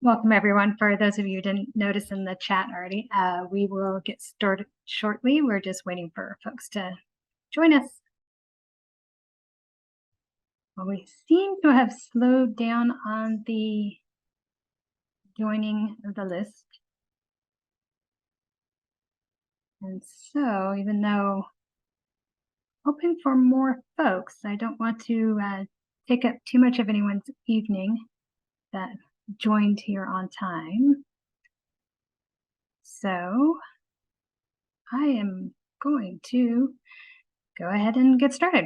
Welcome, everyone. For those of you who didn't notice in the chat already, we will get started shortly. We're just waiting for folks to join us. Well, we seem to have slowed down on the joining of the list. And so, even though hoping for more folks, I don't want to take up too much of anyone's evening that joined here on time. So I am going to go ahead and get started.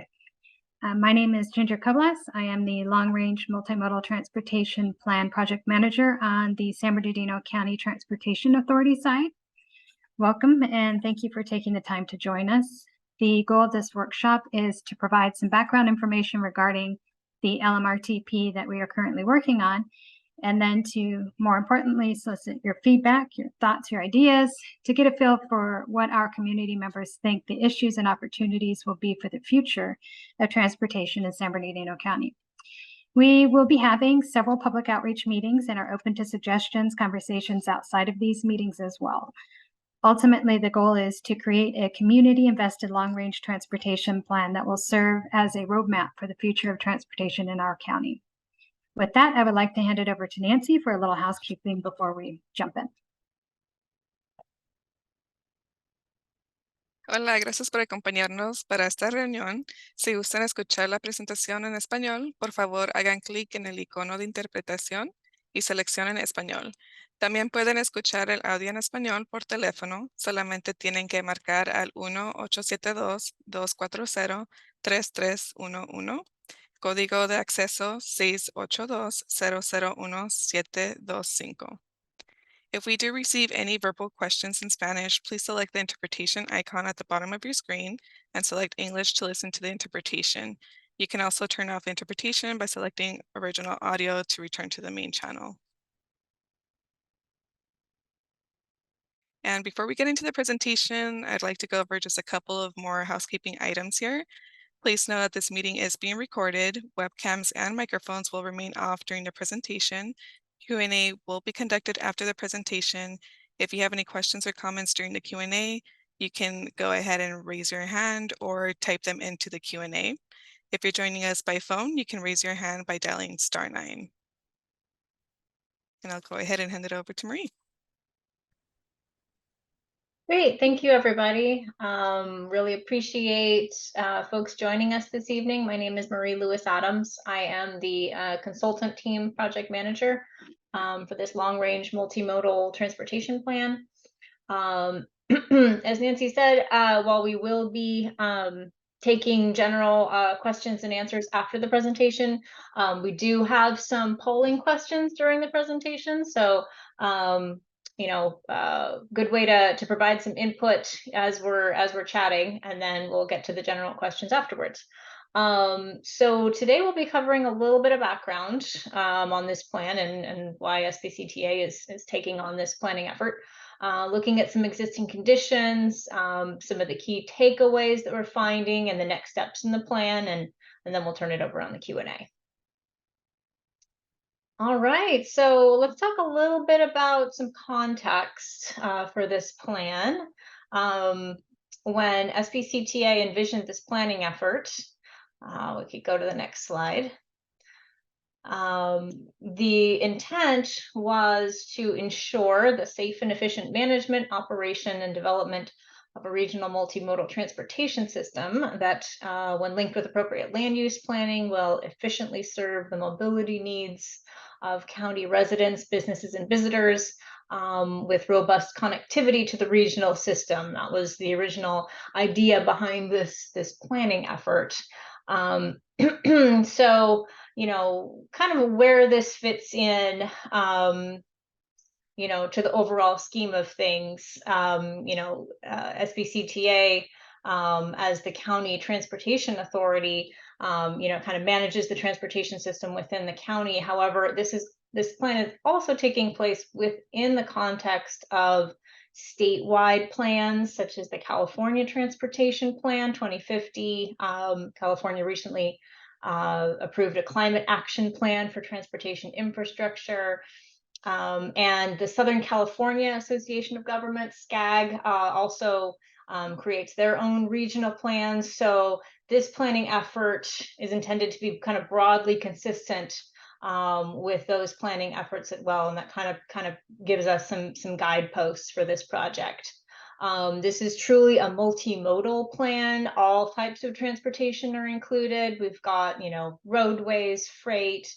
My name is Ginger Kovlas. I am the Long Range Multimodal Transportation Plan Project Manager on the San Bernardino County Transportation Authority side. Welcome, and thank you for taking the time to join us. The goal of this workshop is to provide some background information regarding the LMRTP that we are currently working on, and then to, more importantly, solicit your feedback, your thoughts, your ideas, to get a feel for what our community members think the issues and opportunities will be for the future of transportation in San Bernardino County. We will be having several public outreach meetings and are open to suggestions, conversations outside of these meetings as well. Ultimately, the goal is to create a community-invested long-range transportation plan that will serve as a roadmap for the future of transportation in our county. With that, I would like to hand it over to Nancy for a little housekeeping before we jump in. Hola, gracias por acompañarnos para esta reunión. Si gustan escuchar la presentación en español, por favor hagan clic en el icono de interpretación y seleccionen español. También pueden escuchar el audio en español por teléfono. Solamente tienen que marcar al 1-872-240-3311. Código de acceso 682-001-725. If we do receive any verbal questions in Spanish, please select the interpretation icon at the bottom of your screen and select English to listen to the interpretation. You can also turn off the interpretation by selecting original audio to return to the main channel. And before we get into the presentation, I'd like to go over just a couple of more housekeeping items here. Please know that this meeting is being recorded. Webcams and microphones will remain off during the presentation. Q&A will be conducted after the presentation. If you have any questions or comments during the Q&A, you can go ahead and raise your hand or type them into the Q&A. If you're joining us by phone, you can raise your hand by dialing *9. And I'll go ahead and hand it over to Marie. Great, thank you everybody. Really appreciate folks joining us this evening. My name is Marie Lewis Adams. I am the consultant team project manager for this long-range multimodal transportation plan. As Nancy said, while we will be taking general questions and answers after the presentation, we do have some polling questions during the presentation. So good way to provide some input as we're chatting, and then we'll get to the general questions afterwards. So today we'll be covering a little bit of background on this plan and why SBCTA is taking on this planning effort. Looking at some existing conditions, some of the key takeaways that we're finding, and the next steps in the plan, and then we'll turn it over on the Q&A. All right, so let's talk a little bit about some context for this plan. When SBCTA envisioned this planning effort, we could go to the next slide. The intent was to ensure the safe and efficient management, operation, and development of a regional multimodal transportation system that, when linked with appropriate land use planning, will efficiently serve the mobility needs of county residents, businesses, and visitors, with robust connectivity to the regional system. That was the original idea behind this planning effort. So, kind of where this fits in, to the overall scheme of things, SBCTA, as the county transportation authority, kind of manages the transportation system within the county. However, this plan is also taking place within the context of statewide plans, such as the California Transportation Plan 2050. California recently approved a climate action plan for transportation infrastructure. And the Southern California Association of Governments, SCAG, also creates their own regional plans. So this planning effort is intended to be kind of broadly consistent with those planning efforts as well, and that kind of gives us some guideposts for this project. This is truly a multimodal plan. All types of transportation are included. We've got, roadways, freight,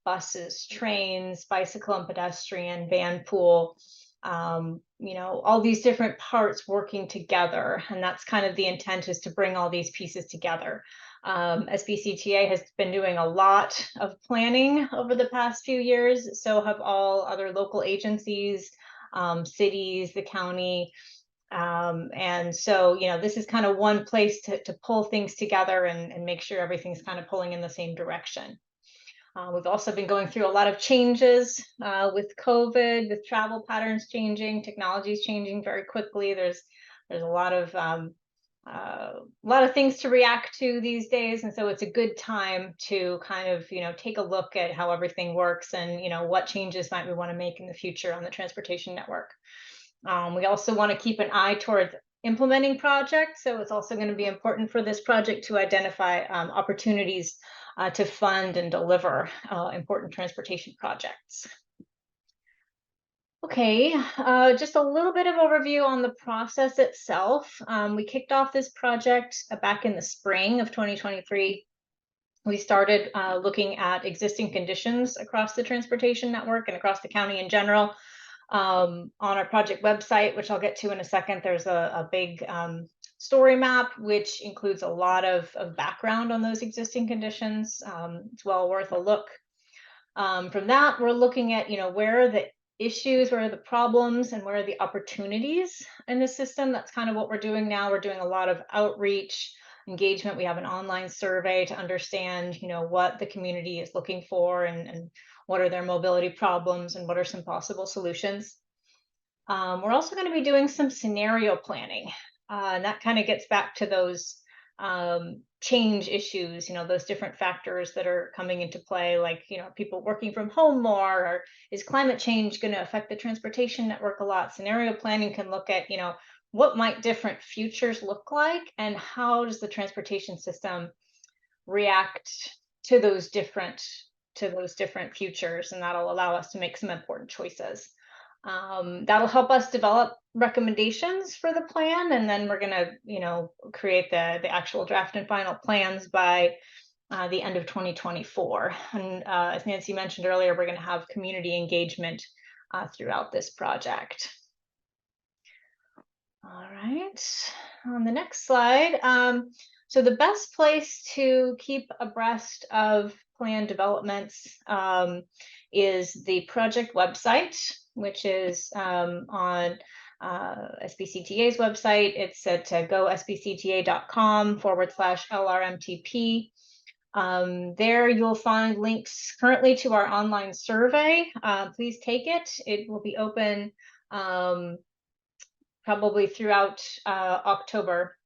buses, trains, bicycle and pedestrian, vanpool, all these different parts working together. And that's kind of the intent, is to bring all these pieces together. SBCTA has been doing a lot of planning over the past few years. So have all other local agencies, cities, the county. And so, this is kind of one place to pull things together and make sure everything's kind of pulling in the same direction. We've also been going through a lot of changes with COVID, with travel patterns changing, technologies changing very quickly. There's a lot of things to react to these days, and so it's a good time to kind of take a look at how everything works and what changes might we want to make in the future on the transportation network. We also want to keep an eye towards implementing projects, so it's also going to be important for this project to identify opportunities to fund and deliver important transportation projects. Okay, just a little bit of overview on the process itself. We kicked off this project back in the spring of 2023. We started looking at existing conditions across the transportation network and across the county in general. On our project website, which I'll get to in a second, there's a big story map, which includes a lot of background on those existing conditions. It's well worth a look. From that, we're looking at, where are the issues, where are the problems, and where are the opportunities in the system. That's kind of what we're doing now. We're doing a lot of outreach, engagement. We have an online survey to understand, what the community is looking for and what are their mobility problems and what are some possible solutions. We're also going to be doing some scenario planning. And that kind of gets back to those change issues, those different factors that are coming into play, like, people working from home more, or is climate change going to affect the transportation network a lot? Scenario planning can look at, what might different futures look like, and how does the transportation system react to those different futures, and that'll allow us to make some important choices. That'll help us develop recommendations for the plan, and then we're going to, create the actual draft and final plans by the end of 2024. And as Nancy mentioned earlier, we're going to have community engagement throughout this project. All right, on the next slide. So the best place to keep abreast of plan developments is the project website, which is on SBCTA's website. It's at gosbcta.com/LRMTP. There you'll find links currently to our online survey. Please take it. It will be open probably throughout October.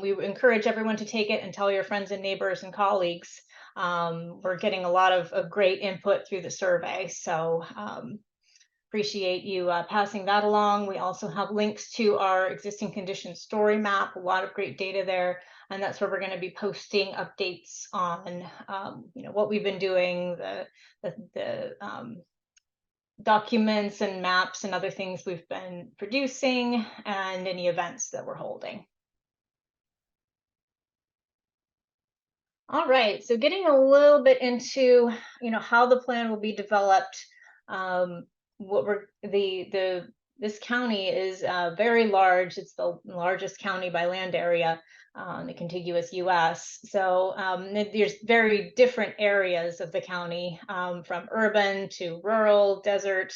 We encourage everyone to take it and tell your friends and neighbors and colleagues. We're getting a lot of great input through the survey, so appreciate you passing that along. We also have links to our existing condition story map, a lot of great data there, and that's where we're going to be posting updates on what we've been doing, the documents and maps and other things we've been producing, and any events that we're holding. All right, so getting a little bit into how the plan will be developed. This county is very large. It's the largest county by land area in the contiguous U.S. So there's very different areas of the county, from urban to rural, desert,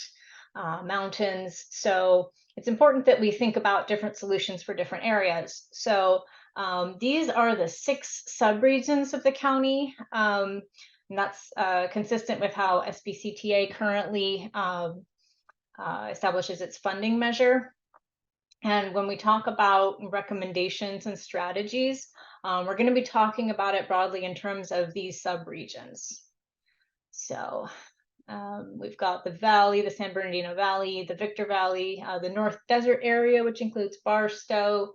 mountains. So it's important that we think about different solutions for different areas. So these are the 6 subregions of the county, and that's consistent with how SBCTA currently establishes its funding measure. And when we talk about recommendations and strategies, we're going to be talking about it broadly in terms of these subregions. So We've got the valley, the San Bernardino Valley, the Victor Valley, the North Desert area, which includes Barstow,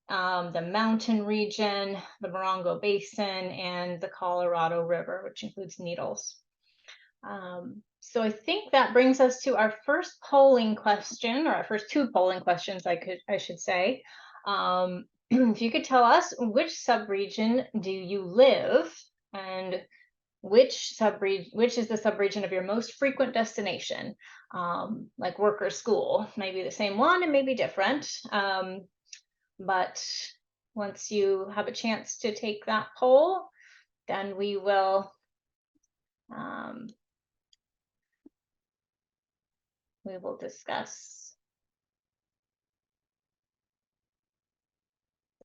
the mountain region, the Morongo Basin, and the Colorado River, which includes Needles. So I think that brings us to our first polling question, or our first two polling questions, I should say. If you could tell us, which subregion do you live, and which is the subregion of your most frequent destination, like work or school? Maybe the same one and maybe different. But once you have a chance to take that poll, then we will discuss.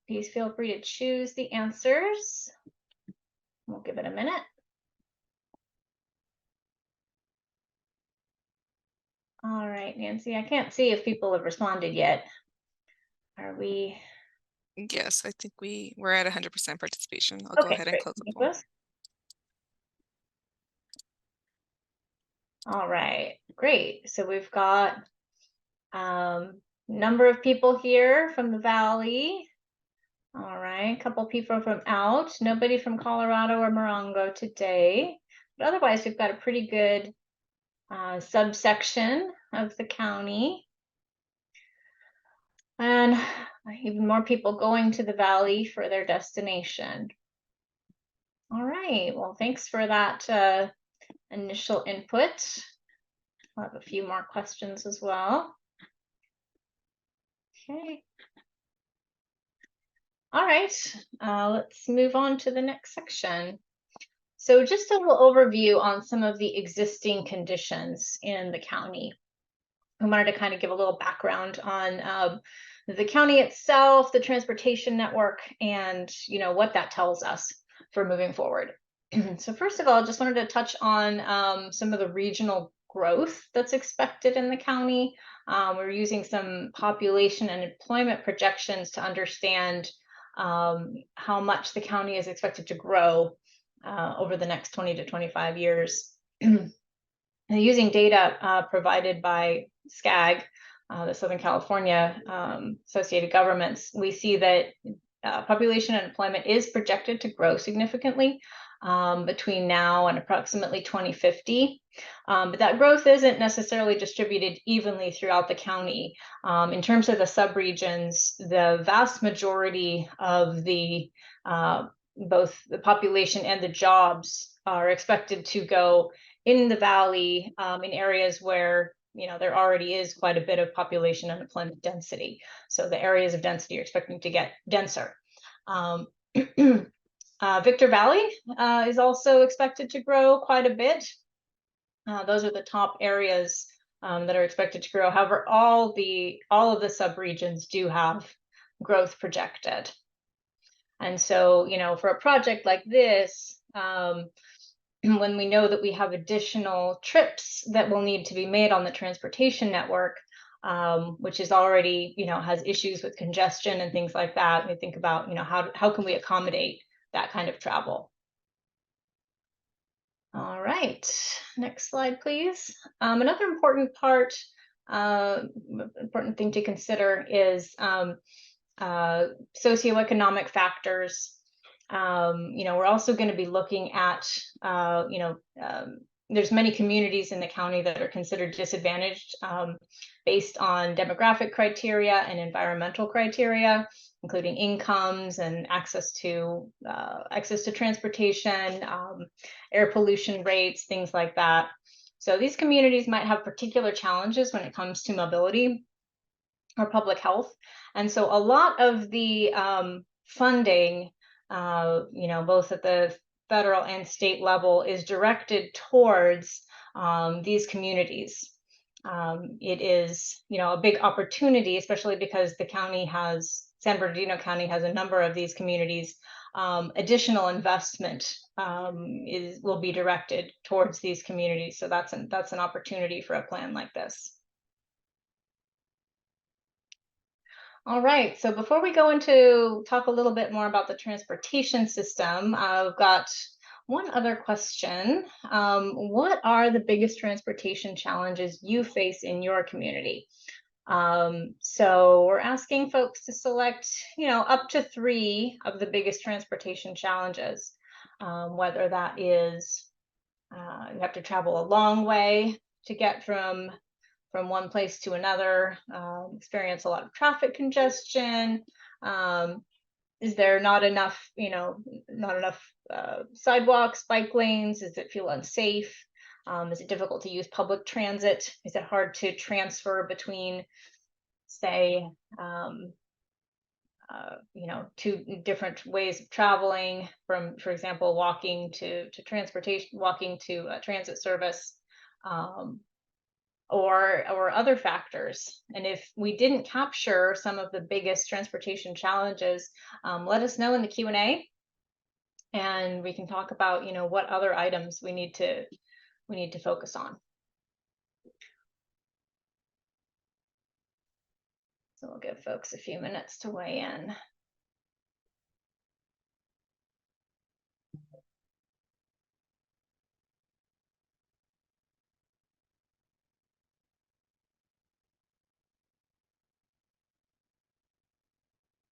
Please feel free to choose the answers. We'll give it a minute. All right, Nancy, I can't see if people have responded yet. Are we? Yes, I think we're at 100% participation. I'll go Okay, ahead and great. close the poll. All right, great. So we've got number of people here from the Valley. All right, a couple people from out. Nobody from Colorado or Morongo today. But otherwise, we've got a pretty good subsection of the county. And even more people going to the Valley for their destination. All right, well, thanks for that initial input. I'll have a few more questions as well. Okay. All right, let's move on to the next section. So just a little overview on some of the existing conditions in the county. I wanted to kind of give a little background on the county itself, the transportation network, and what that tells us for moving forward. So first of all, just wanted to touch on some of the regional growth that's expected in the county. We're using some population and employment projections to understand how much the county is expected to grow over the next 20 to 25 years. Using data provided by SCAG, the Southern California Associated Governments, we see that population and employment is projected to grow significantly between now and approximately 2050. But that growth isn't necessarily distributed evenly throughout the county. In terms of the subregions, the vast majority of the both the population and the jobs are expected to go in the Valley, in areas where there already is quite a bit of population and employment density. So the areas of density are expecting to get denser. Victor Valley is also expected to grow quite a bit. Those are the top areas that are expected to grow. However, all of the subregions do have growth projected. And so, for a project like this, when we know that we have additional trips that will need to be made on the transportation network, which is already, has issues with congestion and things like that, we think about, how can we accommodate that kind of travel? All right, next slide, please. Another important thing to consider is socioeconomic factors. We're also going to be looking at, there's many communities in the county that are considered disadvantaged based on demographic criteria and environmental criteria, including incomes and access to transportation, air pollution rates, things like that. So these communities might have particular challenges when it comes to mobility or public health. And so a lot of the funding, both at the federal and state level, is directed towards these communities. It is, a big opportunity, especially because San Bernardino County has a number of these communities. Additional investment will be directed towards these communities. So that's an opportunity for a plan like this. All right, so before we go into talk a little bit more about the transportation system, I've got one other question. What are the biggest transportation challenges you face in your community? So we're asking folks to select, up to 3 of the biggest transportation challenges, whether that is you have to travel a long way to get from one place to another, experience a lot of traffic congestion. Is there not enough, sidewalks, bike lanes? Does it feel unsafe? Is it difficult to use public transit? Is it hard to transfer between, say, 2 different ways of traveling from, for example, walking to transportation, walking to a transit service, or other factors? And if we didn't capture some of the biggest transportation challenges, let us know in the Q&A, and we can talk about, what other items we need to focus on. So we'll give folks a few minutes to weigh in.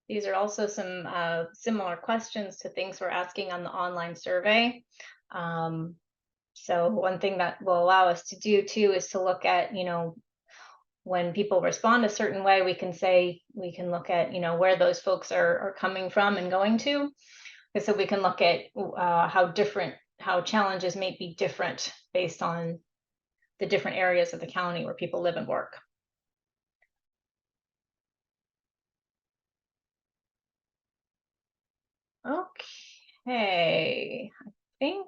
These are also some similar questions to things we're asking on the online survey. So one thing that will allow us to do too is to look at, when people respond a certain way, we can look at, where those folks are coming from and going to. And so we can look at how challenges may be different based on the different areas of the county where people live and work. Okay, I think,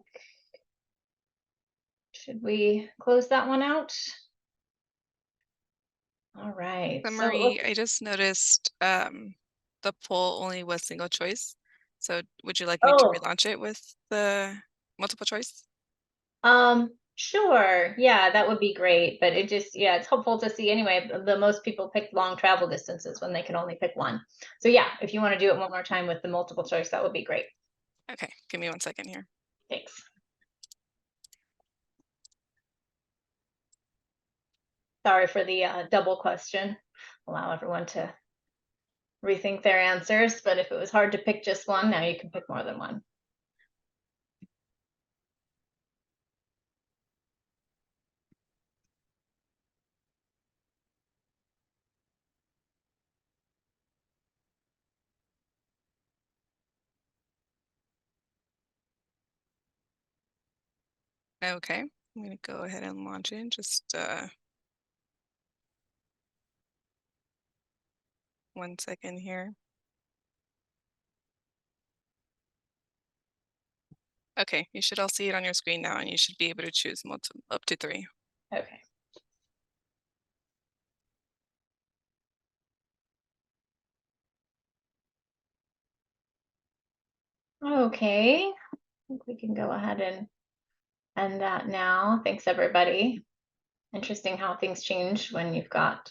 should we close that one out? All right. So So Marie, I just noticed the poll only was single choice. So would you like me to relaunch it with the multiple choice? Sure. Yeah, that would be great. But it's helpful to see anyway. The most people pick long travel distances when they can only pick one. So yeah, if you want to do it one more time with the multiple choice, that would be great. Okay, give me 1 second here. Thanks. Sorry for the double question. Allow everyone to rethink their answers, but if it was hard to pick just one, now you can pick more than one. Okay, I'm gonna go ahead and launch it. Just 1 second here. Okay, you should all see it on your screen now, and you should be able to choose up to 3. Okay. Okay, I think we can go ahead and end that now. Thanks, everybody. Interesting how things change when you've got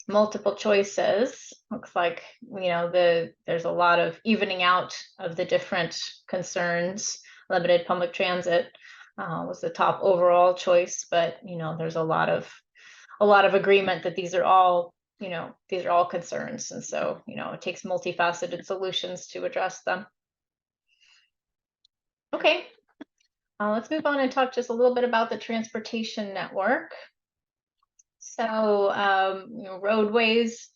multiple choices. Looks like, there's a lot of evening out of the different concerns. Limited public transit was the top overall choice, but there's a lot of agreement that these are all concerns, and so it takes multifaceted solutions to address them. Okay, let's move on and talk just a little bit about the transportation network. So, roadways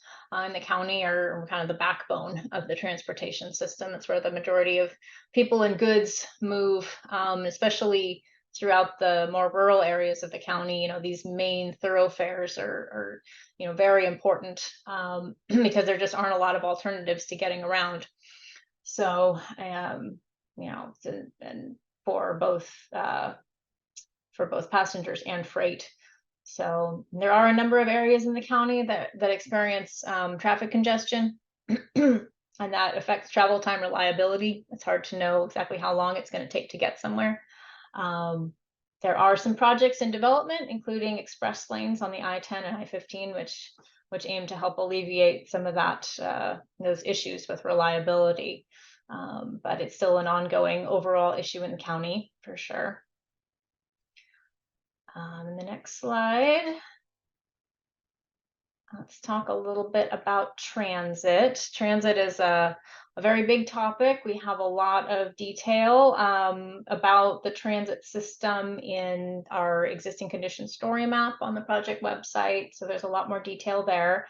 in the county are kind of the backbone of the transportation system. It's where the majority of people and goods move, especially throughout the more rural areas of the county. These main thoroughfares are very important, because there just aren't a lot of alternatives to getting around. So, and for both passengers and freight. So there are a number of areas in the county that experience traffic congestion, and that affects travel time reliability. It's hard to know exactly how long it's going to take to get somewhere. There are some projects in development, including express lanes on the I-10 and I-15, which aim to help alleviate some of those issues with reliability. but it's still an ongoing overall issue in the county for sure. In the next slide, let's talk a little bit about transit. Transit is a very big topic. We have a lot of detail about the transit system in our existing condition story map on the project website. So there's a lot more detail there.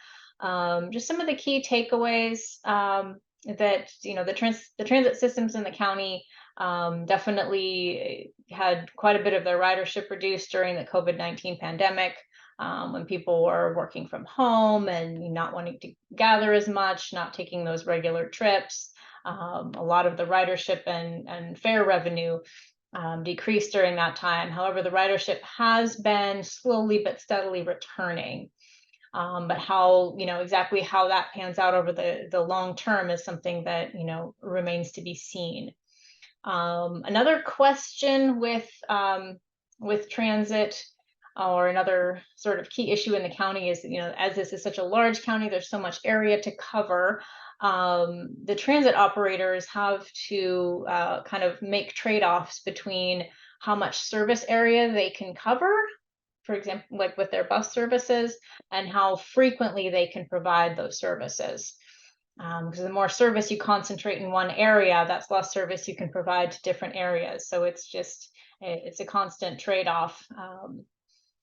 Just some of the key takeaways that, the transit systems in the county definitely had quite a bit of their ridership reduced during the COVID-19 pandemic. When people were working from home and not wanting to gather as much, not taking those regular trips. A lot of the ridership and fare revenue decreased during that time. However, the ridership has been slowly but steadily returning. But how, exactly how that pans out over the long term is something that, remains to be seen. Another question with transit, or another sort of key issue in the county is, as this is such a large county, there's so much area to cover. The transit operators have to kind of make trade-offs between how much service area they can cover, for example, like with their bus services, and how frequently they can provide those services. Because the more service you concentrate in one area, that's less service you can provide to different areas. So it's a constant trade-off.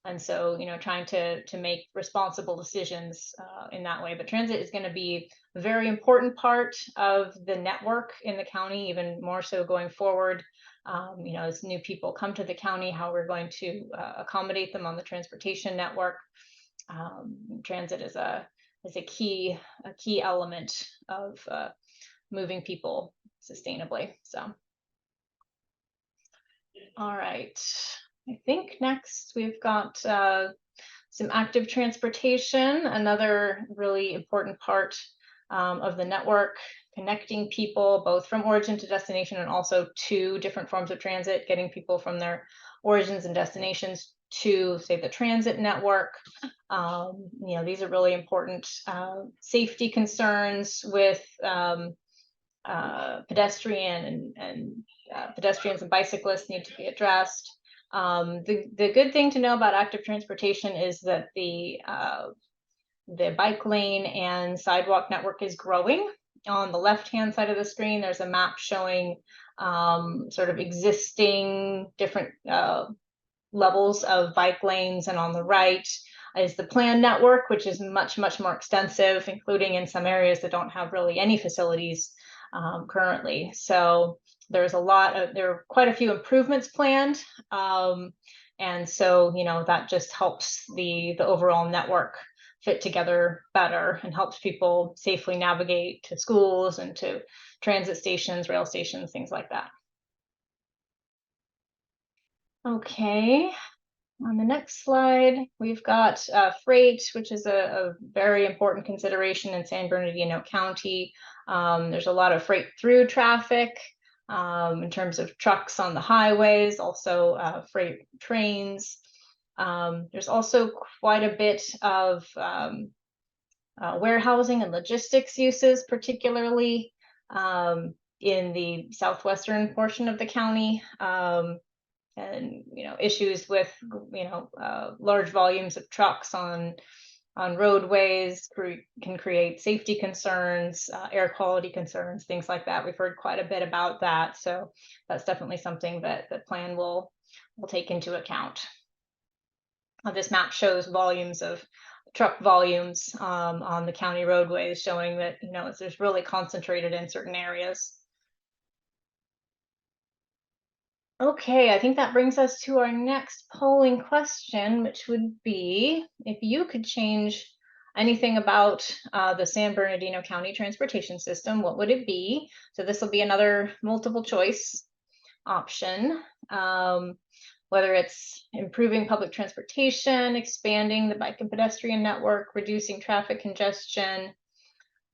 And so, trying to make responsible decisions in that way. But transit is going to be a very important part of the network in the county, even more so going forward. As new people come to the county, how we're going to accommodate them on the transportation network. Transit is a key element of moving people sustainably. So, all right. I think next we've got some active transportation, another really important part of the network, connecting people both from origin to destination and also to different forms of transit, getting people from their origins and destinations to, say, the transit network. These are really important safety concerns with pedestrians and bicyclists need to be addressed. The good thing to know about active transportation is that the bike lane and sidewalk network is growing. On the left-hand side of the screen, there's a map showing sort of existing different levels of bike lanes, and on the right is the planned network, which is much more extensive, including in some areas that don't have really any facilities currently. So there are quite a few improvements planned. And so, that just helps the overall network fit together better and helps people safely navigate to schools and to transit stations, rail stations, things like that. Okay, on the next slide, we've got freight, which is a very important consideration in San Bernardino County. There's a lot of freight through traffic in terms of trucks on the highways, also freight trains. There's also quite a bit of warehousing and logistics uses, particularly in the southwestern portion of the county. And issues with large volumes of trucks on roadways can create safety concerns, air quality concerns, things like that. We've heard quite a bit about that, so that's definitely something that the plan will take into account. This map shows truck volumes on the county roadways, showing that it's really concentrated in certain areas. Okay, I think that brings us to our next polling question, which would be, if you could change anything about the San Bernardino County transportation system, what would it be? So this will be another multiple choice option. Whether it's improving public transportation, expanding the bike and pedestrian network, reducing traffic congestion,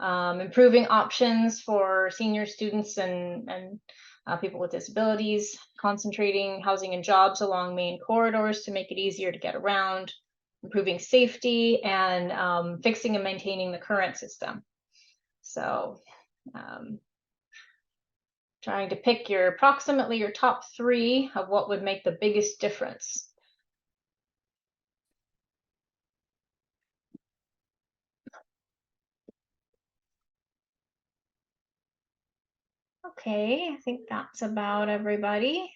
improving options for senior students and people with disabilities, concentrating housing and jobs along main corridors to make it easier to get around, improving safety, and fixing and maintaining the current system. So trying to pick approximately your top 3 of what would make the biggest difference. Okay, I think that's about everybody.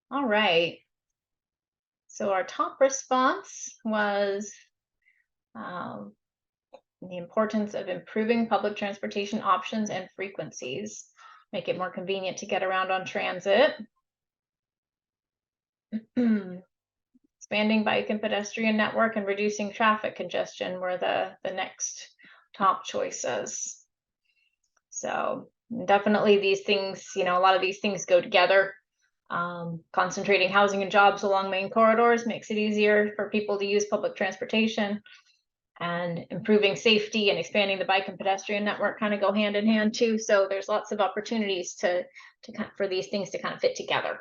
All right. So our top response was the importance of improving public transportation options and frequencies, make it more convenient to get around on transit. Expanding bike and pedestrian network and reducing traffic congestion were the next top choices. So definitely these things, a lot of these things go together. Concentrating housing and jobs along main corridors makes it easier for people to use public transportation, and improving safety and expanding the bike and pedestrian network kind of go hand in hand too. So there's lots of opportunities for these things to kind of fit together.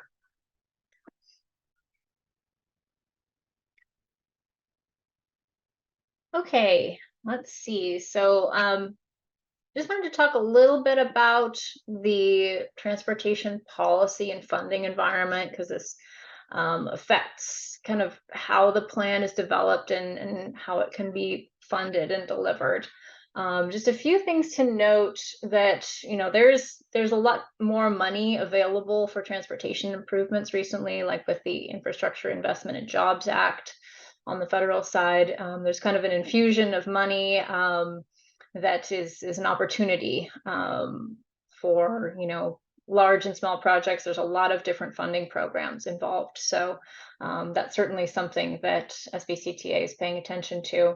Okay, let's see. So just wanted to talk a little bit about the transportation policy and funding environment, because this affects kind of how the plan is developed and how it can be funded and delivered. Just a few things to note: that there's a lot more money available for transportation improvements recently, like with the Infrastructure Investment and Jobs Act on the federal side. There's kind of an infusion of money that is an opportunity for large and small projects. There's a lot of different funding programs involved, so that's certainly something that SBCTA is paying attention to.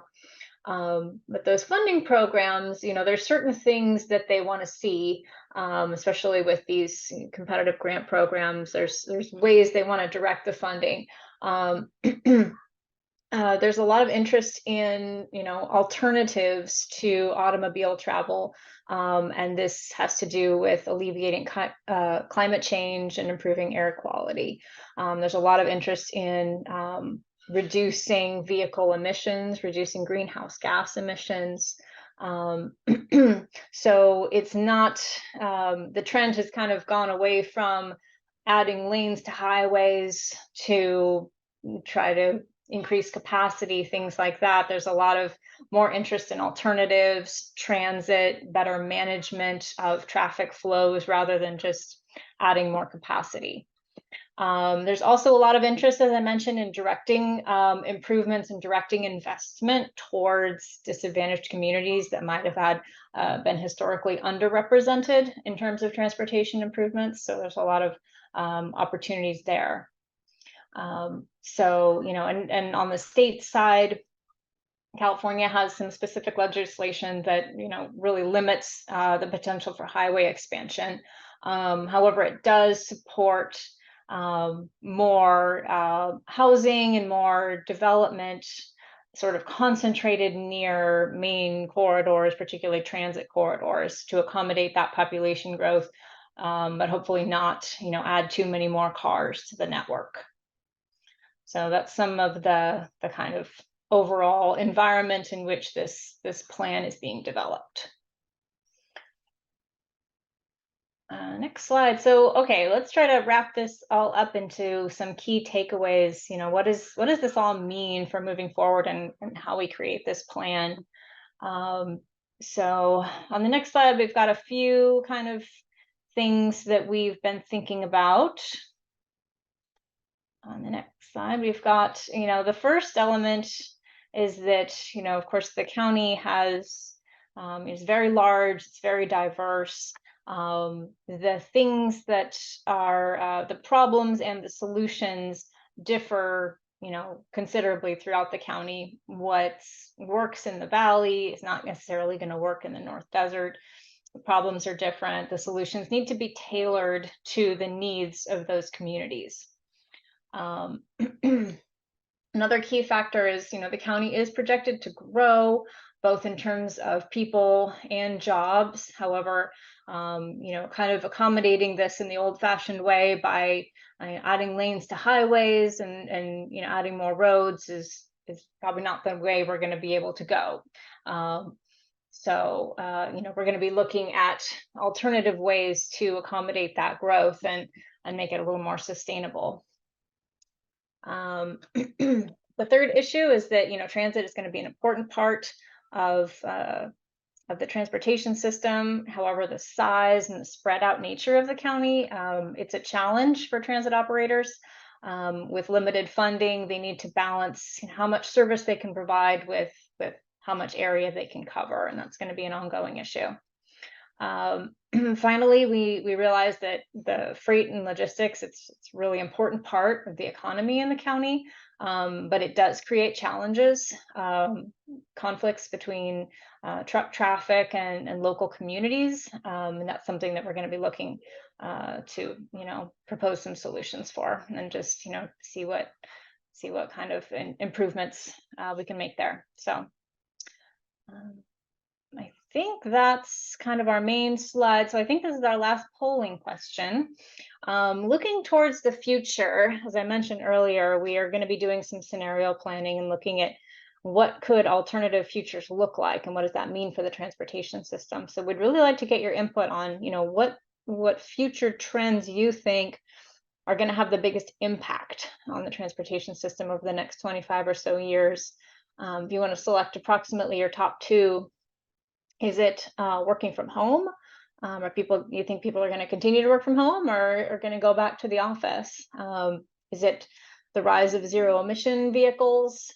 But those funding programs, there's certain things that they want to see, especially with these competitive grant programs. There's ways they want to direct the funding. There's a lot of interest in alternatives to automobile travel, and this has to do with alleviating climate change and improving air quality. There's a lot of interest in reducing vehicle emissions, reducing greenhouse gas emissions. So it's not, the trend has kind of gone away from adding lanes to highways to try to increase capacity, things like that. There's a lot of more interest in alternatives, transit, better management of traffic flows, rather than just adding more capacity. There's also a lot of interest, as I mentioned, in directing improvements and directing investment towards disadvantaged communities that might have been historically underrepresented in terms of transportation improvements. So there's a lot of opportunities there. So, and on the state side, California has some specific legislation that, really limits the potential for highway expansion. However, it does support more housing and more development sort of concentrated near main corridors, particularly transit corridors, to accommodate that population growth, but hopefully not, add too many more cars to the network. So that's some of the kind of overall environment in which this plan is being developed. Next slide. So, okay, let's try to wrap this all up into some key takeaways. What does this all mean for moving forward and how we create this plan? So on the next slide, we've got a few kind of things that we've been thinking about. On the next slide, we've got, the first element is that, of course, the county is very large, it's very diverse. The things that are the problems and the solutions differ, considerably throughout the county. What works in the valley is not necessarily going to work in the North Desert. The problems are different. The solutions need to be tailored to the needs of those communities. Another key factor is, the county is projected to grow both in terms of people and jobs. However, kind of accommodating this in the old-fashioned way by adding lanes to highways and adding more roads is probably not the way we're going to be able to go. So, we're going to be looking at alternative ways to accommodate that growth and make it a little more sustainable. The third issue is that, transit is going to be an important part of the transportation system. However, the size and the spread out nature of the county, it's a challenge for transit operators. With limited funding, they need to balance how much service they can provide with how much area they can cover, and that's going to be an ongoing issue. Finally, we realized that the freight and logistics, it's a really important part of the economy in the county, but it does create challenges, conflicts between truck traffic and local communities, and that's something that we're going to be looking to propose some solutions for, and just see what kind of improvements we can make there. So I think that's kind of our main slide. So I think this is our last polling question. Looking towards the future, as I mentioned earlier, we are going to be doing some scenario planning and looking at what could alternative futures look like and what does that mean for the transportation system. So we'd really like to get your input on, what future trends you think are going to have the biggest impact on the transportation system over the next 25 or so years. If you want to select approximately your top two, is it working from home? You think people are going to continue to work from home or are going to go back to the office? Is it the rise of zero emission vehicles,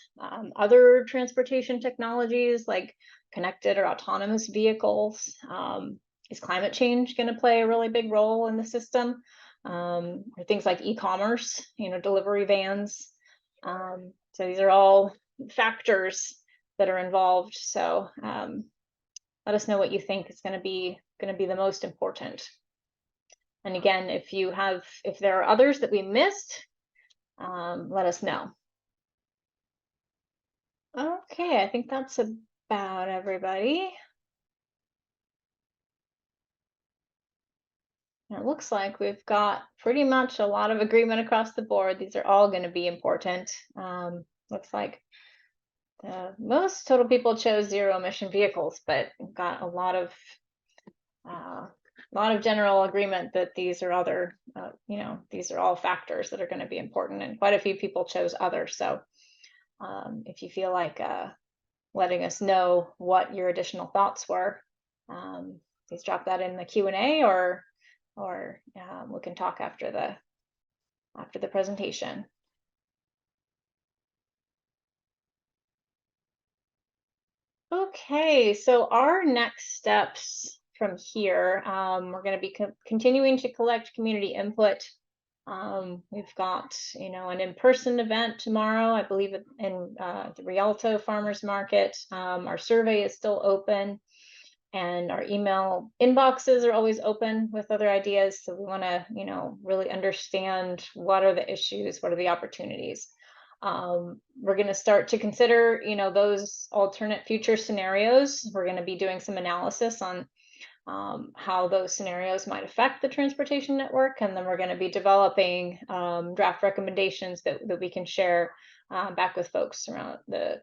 other transportation technologies like connected or autonomous vehicles? Is climate change going to play a really big role in the system? Or things like e-commerce, delivery vans. So these are all factors that are involved. So let us know what you think is going to be the most important. And again, if there are others that we missed, let us know. Okay, I think that's about everybody. And it looks like we've got pretty much a lot of agreement across the board. These are all going to be important. Looks like most total people chose zero emission vehicles, but we've got a lot of general agreement that these are other, these are all factors that are going to be important, and quite a few people chose others. So if you feel like letting us know what your additional thoughts were, please drop that in the Q&A, or we can talk after the presentation. Okay, so our next steps from here, we're going to be continuing to collect community input. We've got, an in-person event tomorrow, I believe, in the Rialto Farmers Market. Our survey is still open, and our email inboxes are always open with other ideas. So we want to, really understand what are the issues, what are the opportunities. We're going to start to consider, those alternate future scenarios. We're going to be doing some analysis on how those scenarios might affect the transportation network, and then we're going to be developing draft recommendations that we can share back with folks around the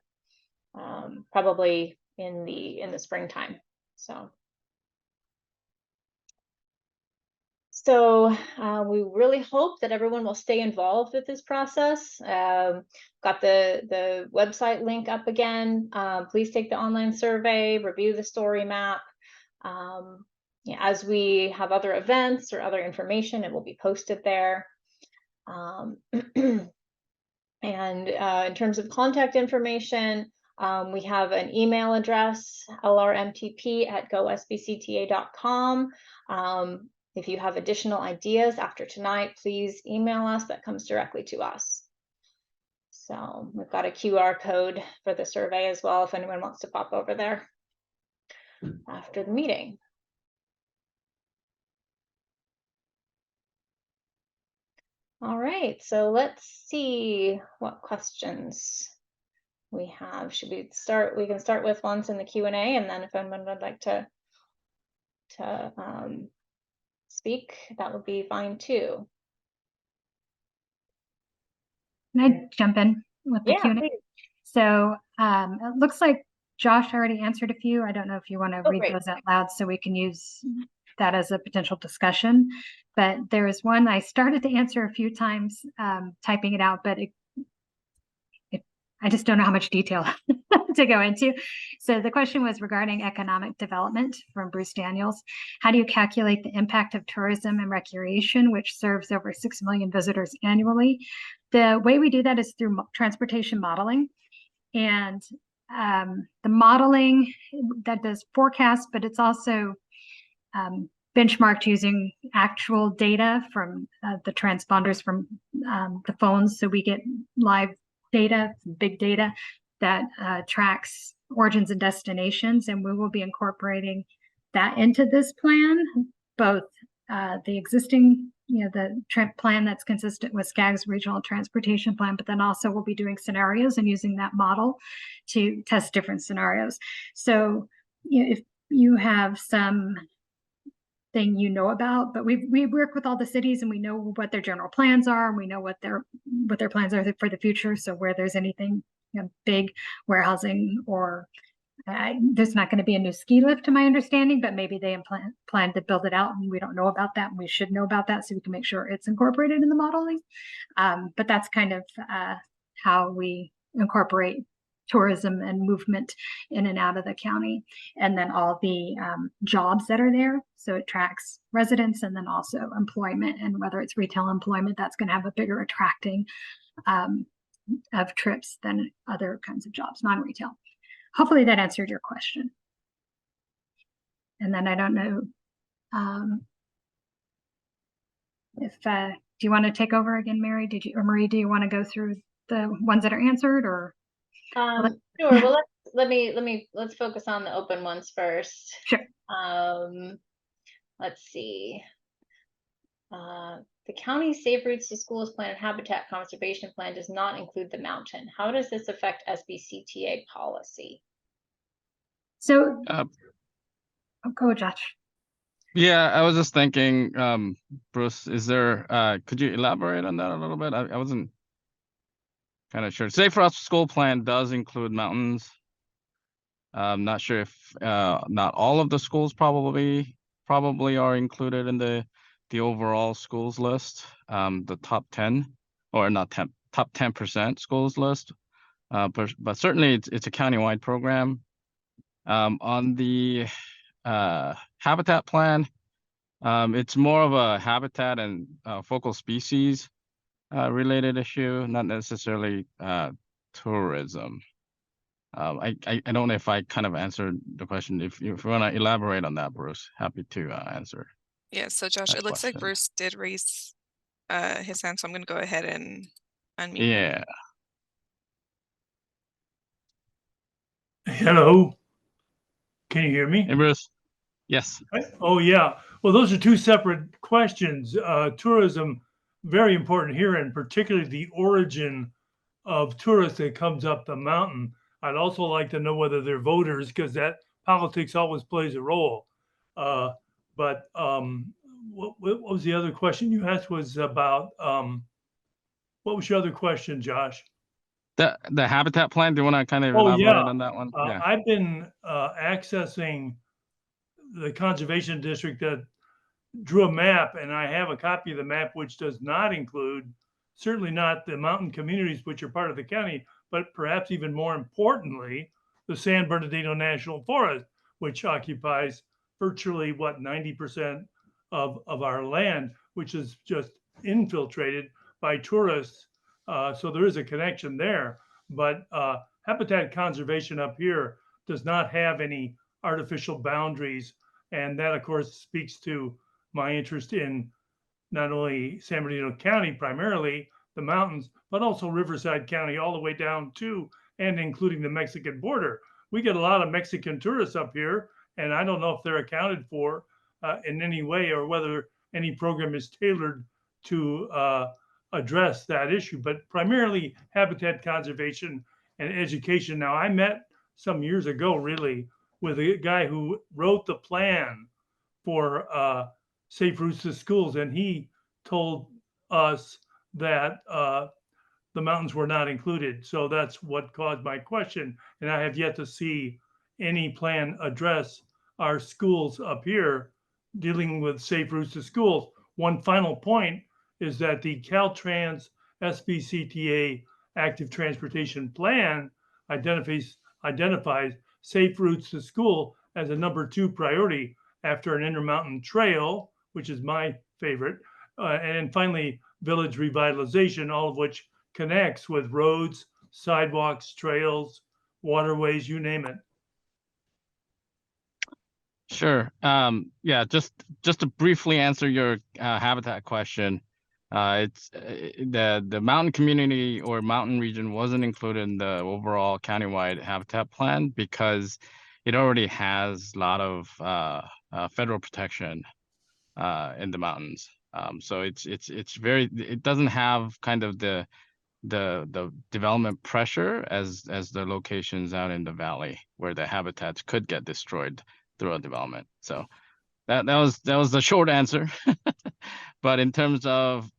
probably in the springtime. So we really hope that everyone will stay involved with this process. Got the website link up again. Please take the online survey, review the story map. As we have other events or other information, it will be posted there. And in terms of contact information, we have an email address, lrmtp@gosbcta.com. If you have additional ideas after tonight, please email us. That comes directly to us. So we've got a QR code for the survey as well, if anyone wants to pop over there after the meeting. All right, so let's see what questions we have. Should we start? We can start with ones in the Q&A, and then if anyone would like to speak, that would be fine too. Can I jump in with the Q&A? Please. So it looks like Josh already answered a few. I don't know if you want to Oh, read great. those out loud so we can use that as a potential discussion. But there is one I started to answer a few times, typing it out, but I just don't know how much detail to go into. So the question was regarding economic development from Bruce Daniels. How do you calculate the impact of tourism and recreation, which serves over 6 million visitors annually? The way we do that is through transportation modeling. And the modeling that does forecast, but it's also benchmarked using actual data from the transponders from the phones. So we get live data, big data that tracks origins and destinations, and we will be incorporating that into this plan, both the existing, the plan that's consistent with SCAG's regional transportation plan, but then also we'll be doing scenarios and using that model to test different scenarios. So if you have some thing about, but we work with all the cities and we know what their general plans are, and we know what their plans are for the future. So where there's anything big warehousing or there's not going to be a new ski lift to my understanding, but maybe they plan to build it out and we don't know about that, and we should know about that so we can make sure it's incorporated in the modeling. But that's kind of how we incorporate tourism and movement in and out of the county, and then all the jobs that are there. So it tracks residents and then also employment, and whether it's retail employment, that's going to have a bigger attracting of trips than other kinds of jobs, non-retail. Hopefully that answered your question. And then I don't know if do you want to take over again, Mary? Marie, do you want to go through the ones that are answered, or? Sure. Well, let's focus on the open ones first. Sure. Let's see. The county Safe Routes to Schools Plan and Habitat Conservation Plan does not include the mountain. How does this affect SBCTA policy? So, go, Josh. Yeah, I was just thinking, Bruce, is there, could you elaborate on that a little bit? I wasn't kind of sure. Safe Routes to School Plan does include mountains. I'm not sure if not all of the schools probably are included in the overall schools list, the top 10 or not 10, top 10% schools list, but certainly it's a countywide program. On the habitat plan, it's more of a habitat and focal species related issue, not necessarily tourism. I don't know if I kind of answered the question. If you want to elaborate on that, Bruce, happy to answer. Yeah, so Josh, it looks like Bruce did raise his hand, so I'm going to go ahead and unmute him. Hello. Can you hear me? Hey, Bruce. Yes. Oh, yeah. Well, those are two separate questions. Tourism, very important here, and particularly the origin of tourists that comes up the mountain. I'd also like to know whether they're voters, because that politics always plays a role. But what was the other question you asked? Was about what was your other question, Josh? The habitat plan. Do you want to kind of elaborate on that one? Yeah. I've been accessing the conservation district that drew a map, and I have a copy of the map, which does not include, certainly not the mountain communities, which are part of the county, but perhaps even more importantly, the San Bernardino National Forest, which occupies virtually 90% of our land, which is just infiltrated by tourists. So there is a connection there, but habitat conservation up here does not have any artificial boundaries. And that, of course, speaks to my interest in not only San Bernardino County, primarily the mountains, but also Riverside County, all the way down to and including the Mexican border. We get a lot of Mexican tourists up here, and I don't know if they're accounted for in any way, or whether any program is tailored to address that issue, but primarily habitat conservation and education. Now, I met some years ago, really, with a guy who wrote the plan for Safe Routes to Schools, and he told us that the mountains were not included. So that's what caused my question, and I have yet to see any plan address our schools up here dealing with safe routes to schools. One final point is that the Caltrans SBCTA Active Transportation Plan identifies safe routes to school as a #2 priority after an Intermountain Trail, which is my favorite, and finally village revitalization, all of which connects with roads, sidewalks, trails, waterways, you name it. Sure. Yeah, just to briefly answer your habitat question, it's the mountain community or mountain region wasn't included in the overall countywide habitat plan because it already has a lot of federal protection in the mountains. So it doesn't have kind of the development pressure as the locations out in the valley where the habitats could get destroyed through a development. So that was the short answer. But in terms of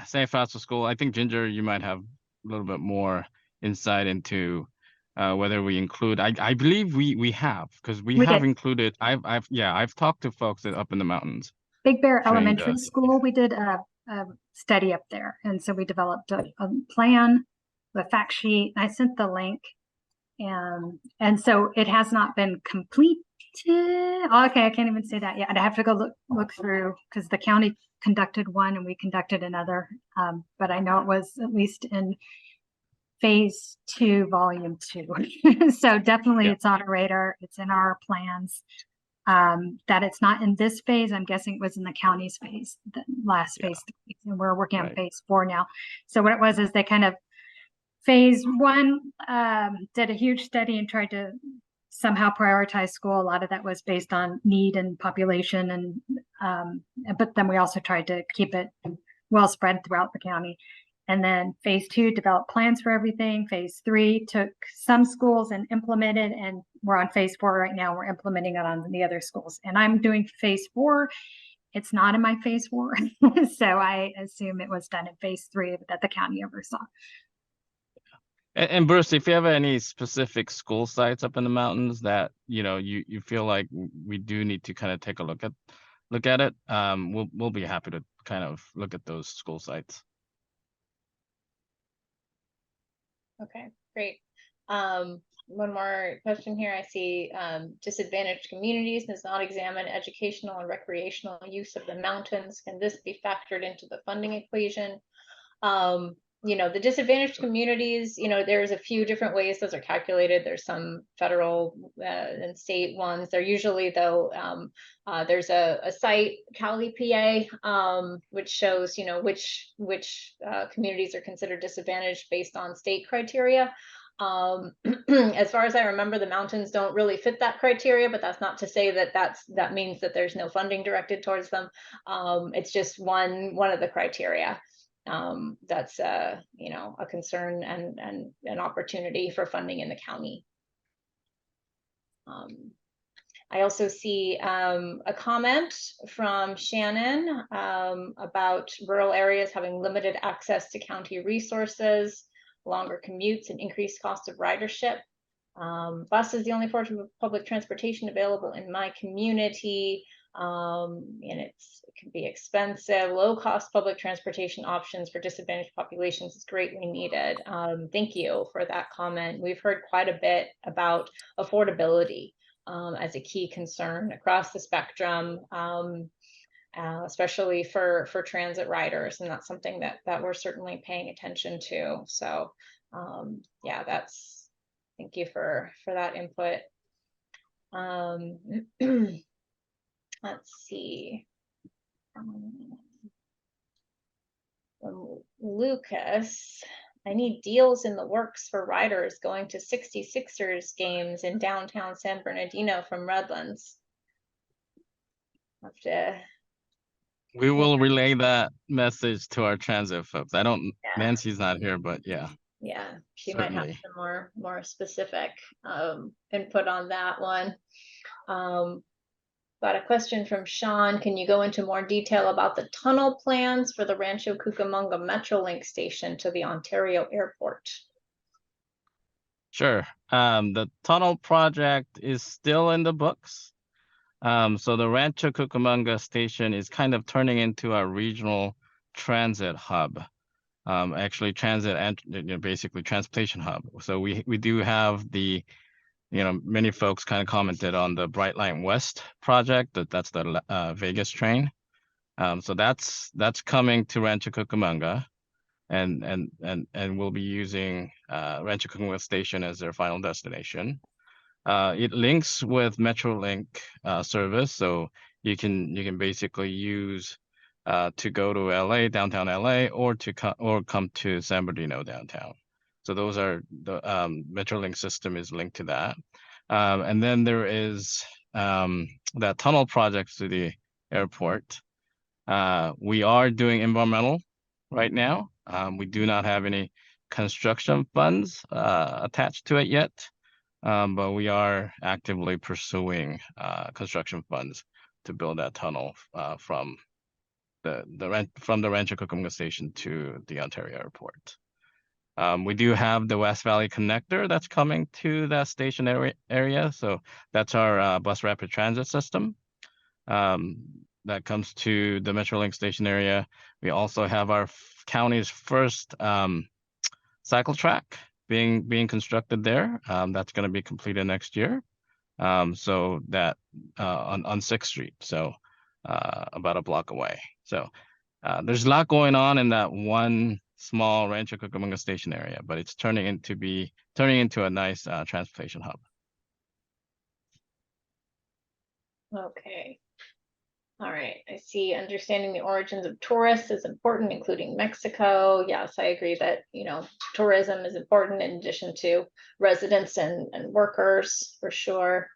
safe routes to school, I think Ginger, you might have a little bit more insight into whether we include. I believe we have, because we have did. included. I've talked to folks up in the mountains. Big Bear Trained, Elementary School, we did a study up there. And so we developed a plan, a fact sheet. I sent the link. And so it has not been completed. Oh, okay, I can't even say that yet. I'd have to go look through because the county conducted one and we conducted another. But I know it was at least in phase 2, volume 2. So definitely Yeah. it's on our radar. It's in our plans. That it's not in this phase. I'm guessing it was in the county's phase, the last phase 3, and we're working on phase 4 now. So what it was is they kind of phase 1 did a huge study and tried to somehow prioritize school. A lot of that was based on need and population, and but then we also tried to keep it well spread throughout the county. And then phase 2 developed plans for everything. Phase 3 took some schools and implemented, and we're on phase 4 right now. We're implementing it on the other schools. And I'm doing phase 4. It's not in my phase 4. So I assume it was done in phase 3 that the county oversaw. And Bruce, if you have any specific school sites up in the mountains that you feel like we do need to kind of take a look at it, we'll be happy to kind of look at those school sites. Okay, great. One more question here. I see disadvantaged communities does not examine educational and recreational use of the mountains. Can this be factored into the funding equation? The disadvantaged communities, there's a few different ways those are calculated. There's some federal and state ones. They're usually, though, there's a site, Cali, PA, which shows, which communities are considered disadvantaged based on state criteria. As far as I remember, the mountains don't really fit that criteria, but that's not to say that means that there's no funding directed towards them. It's just one of the criteria. That's a concern and an opportunity for funding in the county. I also see a comment from Shannon about rural areas having limited access to county resources, longer commutes, and increased cost of ridership. Bus is the only form of public transportation available in my community. And it can be expensive. Low-cost public transportation options for disadvantaged populations is greatly needed. Thank you for that comment. We've heard quite a bit about affordability as a key concern across the spectrum, especially for transit riders, and that's something that we're certainly paying attention to. So, yeah, thank you for that input. Let's see. Lucas, I need deals in the works for riders going to 66ers games in downtown San Bernardino from Redlands. We will relay that message to our transit folks. Nancy's not here, but yeah. Yeah, she certainly might have some more specific input on that one. Got a question from Sean. Can you go into more detail about the tunnel plans for the Rancho Cucamonga Metrolink station to the Ontario Airport? Sure. The tunnel project is still in the books. So the Rancho Cucamonga station is kind of turning into a regional transit hub. Actually transit and basically transportation hub. So we do have the, many folks kind of commented on the Bright Line West project, that's the Vegas train. So that's coming to Rancho Cucamonga, and we'll be using Rancho Cucamonga station as their final destination. It links with Metrolink service, so you can basically use to go to LA, downtown LA, or come to San Bernardino downtown. So those are the Metrolink system is linked to that. And then there is that tunnel project to the airport. We are doing environmental right now. We do not have any construction funds attached to it yet, but we are actively pursuing construction funds to build that tunnel from the Rancho Cucamonga station to the Ontario airport. We do have the West Valley Connector that's coming to that station area. So that's our bus rapid transit system that comes to the Metrolink station area. We also have our county's first cycle track being constructed there. That's going to be completed next year. So that on 6th Street. So about a block away. So there's a lot going on in that one small Rancho Cucamonga station area, but it's turning into a nice transportation hub. Okay. All right. I see understanding the origins of tourists is important, including Mexico. Yes, I agree that, tourism is important in addition to residents and workers for sure.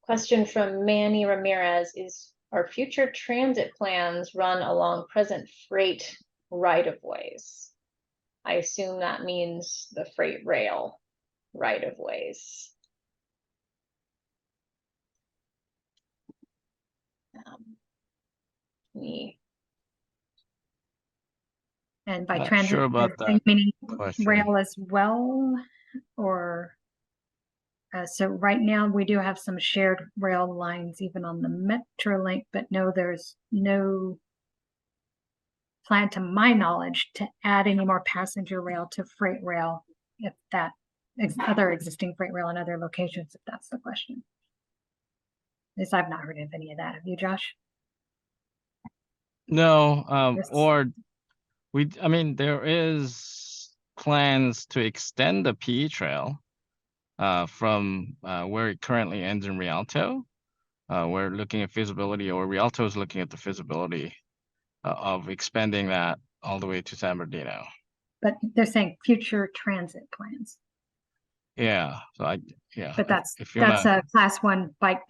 Question from Manny Ramirez is, are future transit plans run along present freight right-of-ways? I assume that means the freight rail right-of-ways. And by Not transit, sure about you're that meaning question. rail as well, or so right now we do have some shared rail lines even on the Metrolink, but no, there's no plan to my knowledge to add any more passenger rail to freight rail, if that other existing freight rail in other locations, if that's the question. At least I've not heard of any of that. Have you, Josh? No, Yes. I mean, there is plans to extend the PE trail from where it currently ends in Rialto. We're looking at feasibility, or Rialto is looking at the feasibility of expanding that all the way to San Bernardino. But they're saying future transit plans. Yeah, so But that's if you wanna, a class 1 bike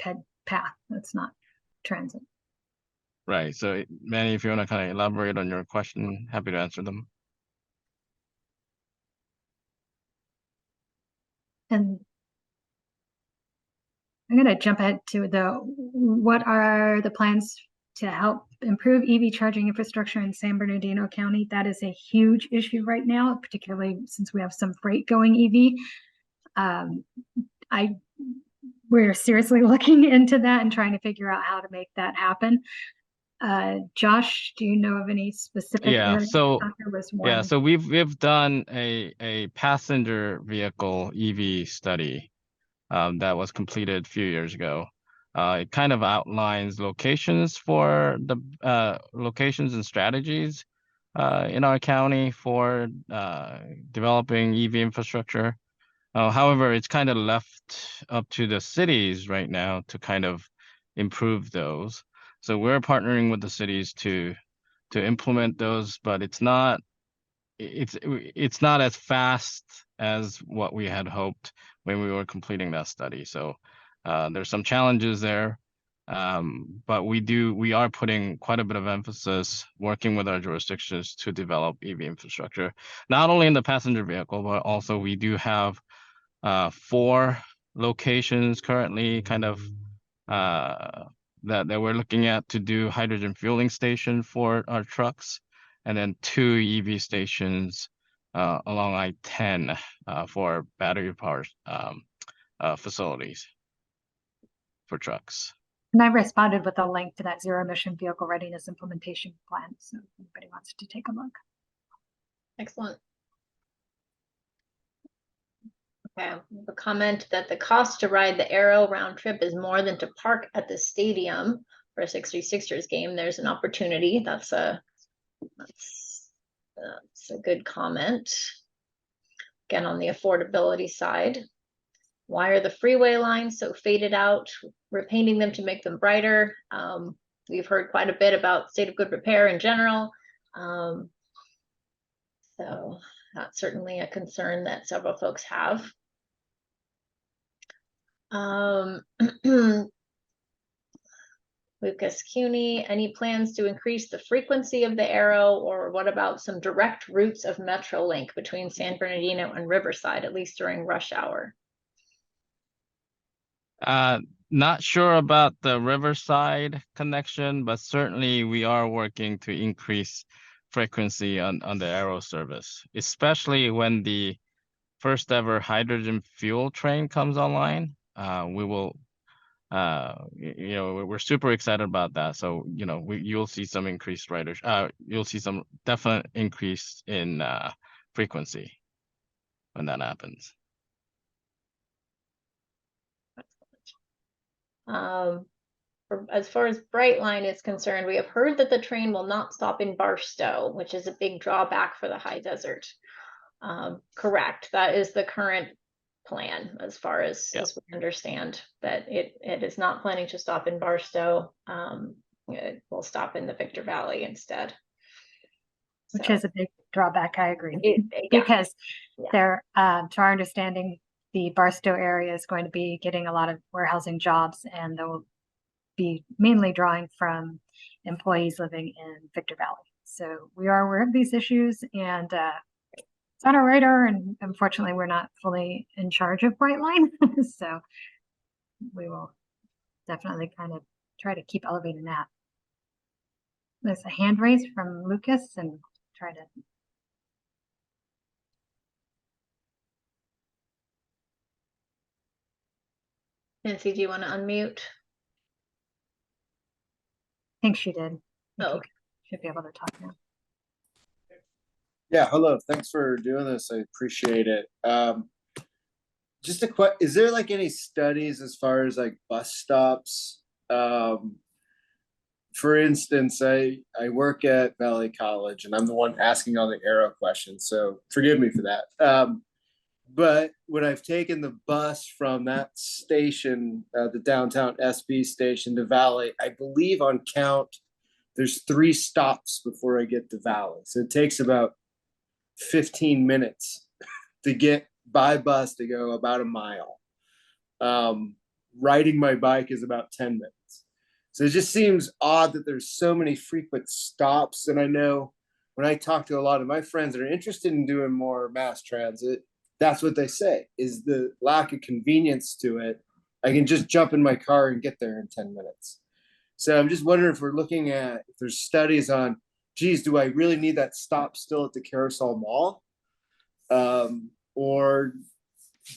path. That's not transit. right. So Manny, if you want to kind of elaborate on your question, happy to answer them. And I'm going to jump ahead to what are the plans to help improve EV charging infrastructure in San Bernardino County? That is a huge issue right now, particularly since we have some freight going EV. We're seriously looking into that and trying to figure out how to make that happen. Josh, do you know of any specific areas? So we've done a passenger vehicle EV study that was completed a few years ago. It kind of outlines locations for the locations and strategies in our county for developing EV infrastructure. However, it's kind of left up to the cities right now to kind of improve those. So we're partnering with the cities to implement those, but it's not as fast as what we had hoped when we were completing that study. So there's some challenges there, but we are putting quite a bit of emphasis working with our jurisdictions to develop EV infrastructure, not only in the passenger vehicle, but also we do have 4 locations currently kind of that we're looking at to do hydrogen fueling station for our trucks, and then 2 EV stations along I-10 for battery power facilities for trucks. And I responded with a link to that zero emission vehicle readiness implementation plan. So if anybody wants to take a look. Excellent. Okay, a comment that the cost to ride the Arrow round trip is more than to park at the stadium for a 66ers game. There's an opportunity. That's a good comment. Again, on the affordability side. Why are the freeway lines so faded out? We're painting them to make them brighter. We've heard quite a bit about state of good repair in general. So that's certainly a concern that several folks have. Lucas Cuny, any plans to increase the frequency of the Arrow, or what about some direct routes of Metrolink between San Bernardino and Riverside, at least during rush hour? Not sure about the Riverside connection, but certainly we are working to increase frequency on the Arrow service, especially when the first ever hydrogen fuel train comes online. We will, we're super excited about that. So, you'll see some increased riders. You'll see some definite increase in frequency when that happens. As far as Brightline is concerned, we have heard that the train will not stop in Barstow, which is a big drawback for the high desert. Correct. That is the current plan, as far as we understand, that it is not planning to stop in Barstow. It will stop in the Victor Valley instead. Which is a big drawback, I agree. Because they're, to our understanding, the Barstow area is going to be getting a lot of warehousing jobs, and they'll be mainly drawing from employees living in Victor Valley. So we are aware of these issues, and it's on our radar, and unfortunately we're not fully in charge of Brightline. So we will definitely kind of try to keep elevating that. There's a hand raise from Lucas, and try to. Nancy, do you want to unmute? I think she did. Oh, okay. Should be able to talk now. Yeah, hello. Thanks for doing this. I appreciate it. Just a question: is there like any studies as far as like bus stops? For instance, I work at Valley College, and I'm the one asking all the Arrow questions, so forgive me for that. But when I've taken the bus from that station, the downtown SB station to Valley, I believe on count, there's 3 stops before I get to Valley. So it takes about 15 minutes to get by bus to go about a mile. Riding my bike is about 10 minutes. So it just seems odd that there's so many frequent stops. And I know when I talk to a lot of my friends that are interested in doing more mass transit, that's what they say, is the lack of convenience to it. I can just jump in my car and get there in 10 minutes. So I'm just wondering if we're looking at, if there's studies on, geez, do I really need that stop still at the Carousel Mall? Or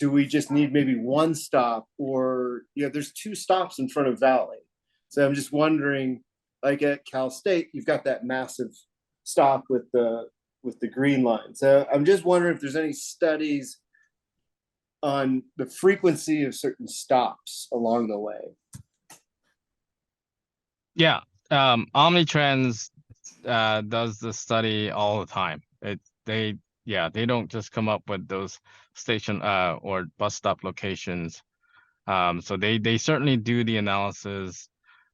do we just need maybe 1 stop? Or, there's 2 stops in front of Valley. So I'm just wondering, like at Cal State, you've got that massive stop with the green line. So I'm just wondering if there's any studies on the frequency of certain stops along the way. Yeah, Omnitrans does the study all the time. They don't just come up with those station or bus stop locations. So they certainly do the analysis.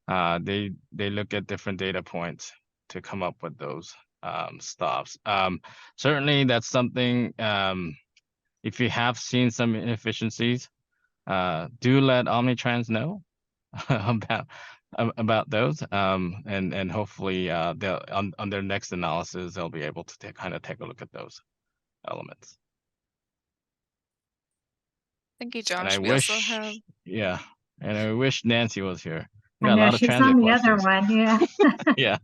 They look at different data points to come up with those stops. Certainly that's something, if you have seen some inefficiencies, do let Omnitrans know about those, and hopefully they'll on their next analysis they'll be able to kind of take a look at those elements. Thank you, Josh. And I wish Nancy was here We I got a know lot of she's transit on the other questions. one, yeah. Yeah.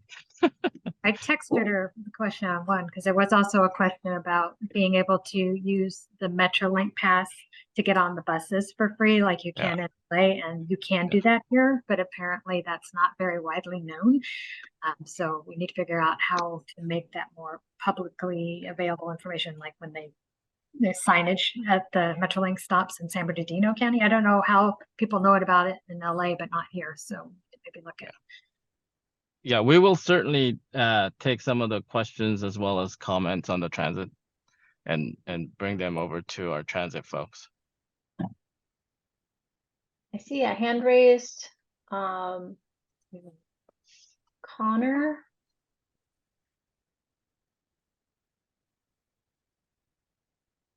I texted her the question on one because there was also a question about being able to use the Metrolink pass to get on the buses for free, like you Yeah. can in LA, and you can do that here, but apparently that's not very widely known. So we need to figure out how to make that more publicly available information, like when there's signage at the Metrolink stops in San Bernardino County. I don't know how people know about it in LA, but not here. So maybe look at. Yeah, we will certainly take some of the questions as well as comments on the transit and bring them over to our transit folks. I see a hand raised. Connor.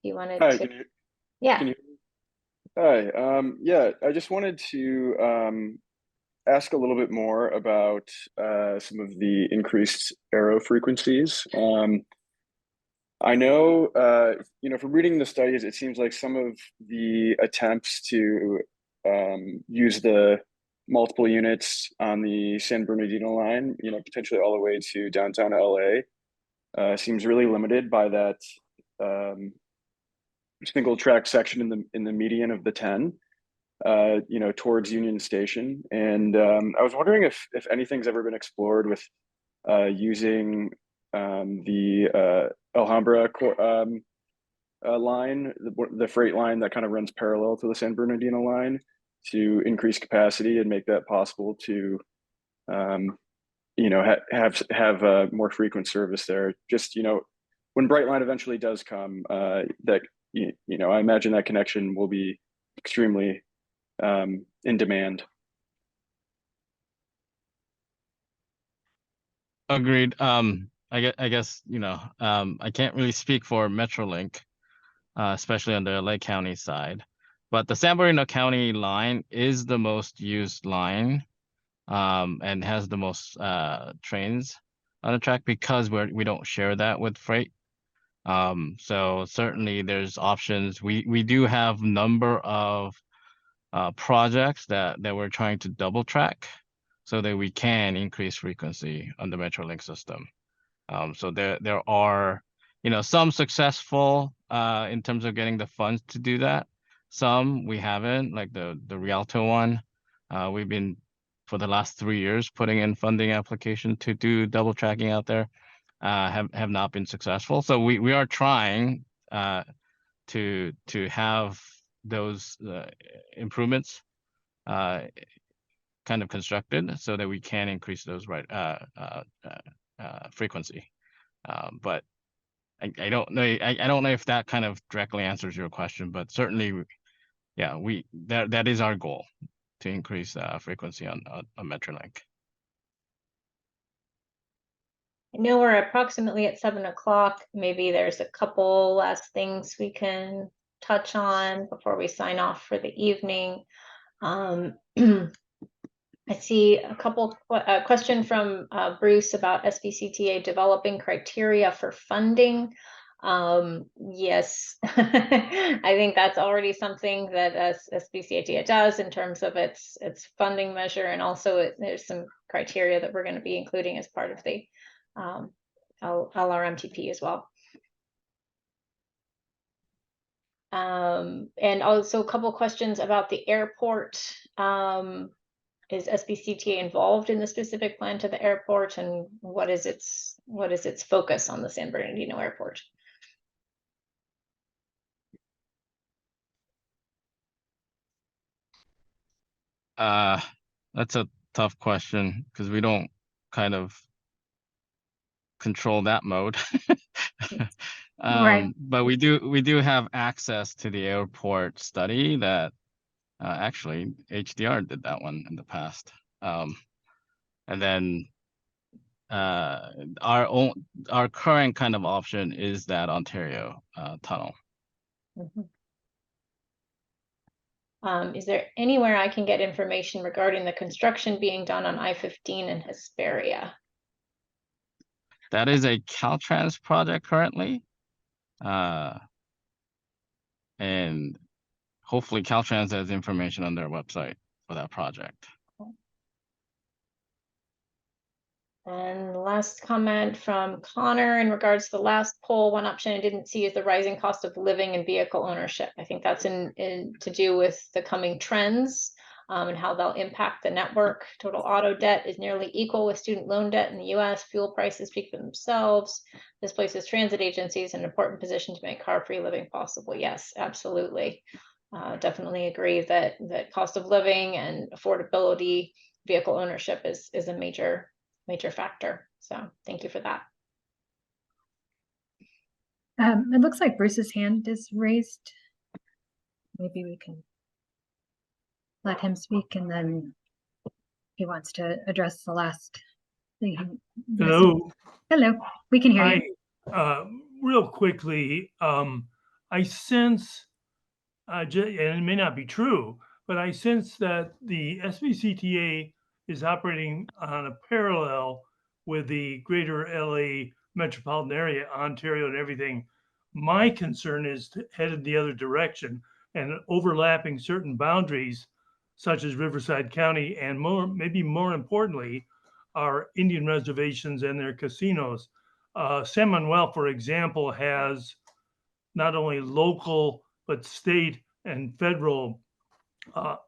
You wanted Hi, to? can you Yeah. hear me? Hi, yeah, I just wanted to ask a little bit more about some of the increased aero frequencies. I know, from reading the studies, it seems like some of the attempts to use the multiple units on the San Bernardino line, potentially all the way to downtown LA, seems really limited by that single track section in the median of the 10, towards Union Station. And I was wondering if anything's ever been explored with using the Alhambra line, the freight line that kind of runs parallel to the San Bernardino line, to increase capacity and make that possible to have more frequent service there. Just when Brightline eventually does come, that I imagine that connection will be extremely in demand. Agreed. I guess I can't really speak for Metrolink, especially on the Lake County side, but the San Bernardino County line is the most used line, and has the most trains on the track because we don't share that with freight. So certainly there's options. We do have number of projects that we're trying to double track so that we can increase frequency on the Metrolink system. So there are some successful in terms of getting the funds to do that. Some we haven't, like the Rialto one. We've been for the last 3 years putting in funding application to do double tracking out there. Have not been successful. So we are trying to have those improvements kind of constructed so that we can increase those frequency. But I don't know. I don't know if that kind of directly answers your question, but certainly, yeah, that is our goal, to increase frequency on Metrolink. I know we're approximately at 7 o'clock. Maybe there's a couple last things we can touch on before we sign off for the evening. I see a couple question from Bruce about SBCTA developing criteria for funding. Yes, I think that's already something that SBCTA does in terms of its funding measure, and also there's some criteria that we're going to be including as part of the LRMTP as well. And also a couple questions about the airport. Is SBCTA involved in the specific plan to the airport, and what is its focus on the San Bernardino airport? That's a tough question because we don't kind of control that mode. Right. But we do have access to the airport study that actually HDR did that one in the past. And then our current kind of option is that Ontario tunnel. Mm-hmm. Is there anywhere I can get information regarding the construction being done on I-15 in Hesperia? That is a Caltrans project currently. And hopefully Caltrans has information on their website for that project. And the last comment from Connor in regards to the last poll, one option I didn't see is the rising cost of living and vehicle ownership. I think that's in to do with the coming trends and how they'll impact the network. Total auto debt is nearly equal with student loan debt in the US. Fuel prices speak for themselves. This places transit agencies in an important position to make car-free living possible. Yes, absolutely. Definitely agree that cost of living and affordability, vehicle ownership is a major factor. So thank you for that. It looks like Bruce's hand is raised. Maybe we can let him speak, and then he wants to address the last thing. Hello. Hello, we can hear you. Real quickly, I sense, and it may not be true, but I sense that the SBCTA is operating on a parallel with the greater LA metropolitan area, Ontario and everything. My concern is headed the other direction and overlapping certain boundaries, such as Riverside County, and maybe more importantly, our Indian reservations and their casinos. San Manuel, for example, has not only local, but state and federal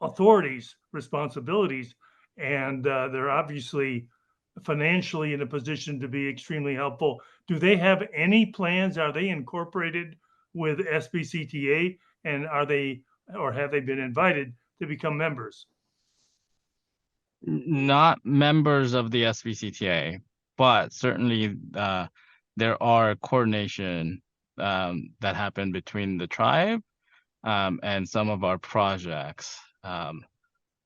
authorities' responsibilities. And they're obviously financially in a position to be extremely helpful. Do they have any plans? Are they incorporated with SBCTA? And are they, or have they been invited to become members? Not members of the SBCTA, but certainly there are coordination that happen between the tribe and some of our projects.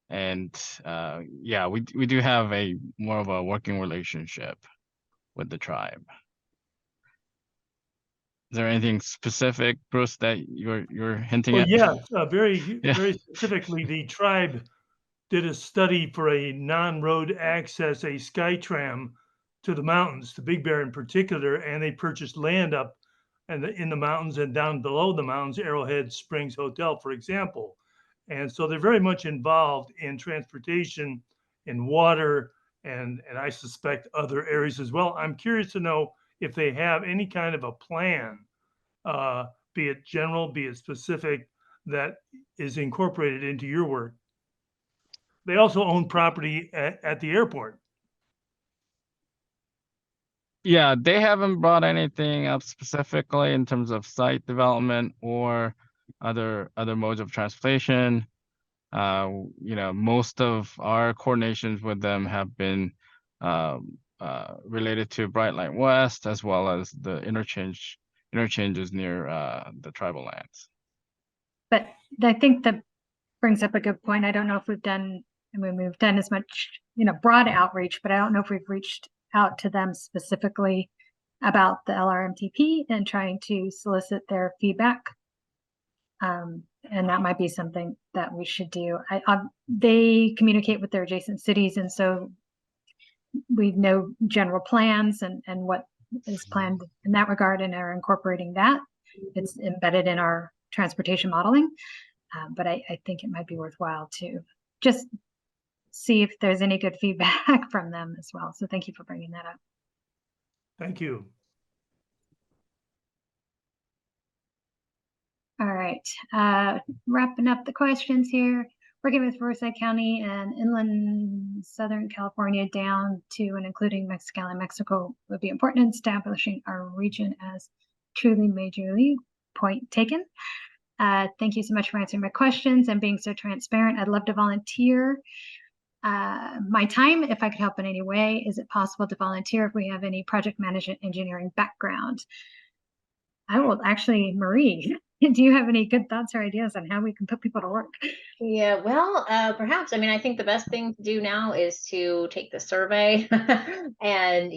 Yeah, we do have a more of a working relationship with the tribe. Is there anything specific, Bruce, that you're hinting at? Yes, very Yeah. very specifically, the tribe did a study for a non-road access, a SkyTram to the mountains, to Big Bear in particular, and they purchased land up and in the mountains and down below the mountains, Arrowhead Springs Hotel, for example. And so they're very much involved in transportation, in water, and I suspect other areas as well. I'm curious to know if they have any kind of a plan, be it general, be it specific, that is incorporated into your work. They also own property at the airport. Yeah, they haven't brought anything up specifically in terms of site development or other modes of transportation. Most of our coordinations with them have been related to Bright Line West, as well as the interchanges near the tribal lands. But I think that brings up a good point. I don't know if we've done as much, broad outreach, but I don't know if we've reached out to them specifically about the LRMTP and trying to solicit their feedback. And that might be something that we should do. They communicate with their adjacent cities, and so we know general plans and what is planned in that regard, and are incorporating that. It's embedded in our transportation modeling, but I think it might be worthwhile to just see if there's any good feedback from them as well. So thank you for bringing that up. Thank you. All right, wrapping up the questions here. Working with Riverside County and inland Southern California down to and including Mexicali and Mexico would be important in establishing our region as truly majorly. Point taken. Thank you so much for answering my questions and being so transparent. I'd love to volunteer my time if I could help in any way. Is it possible to volunteer if we have any project management engineering background? I will actually, Marie, do you have any good thoughts or ideas on how we can put people to work? Yeah, well, perhaps. I mean, I think the best thing to do now is to take the survey and,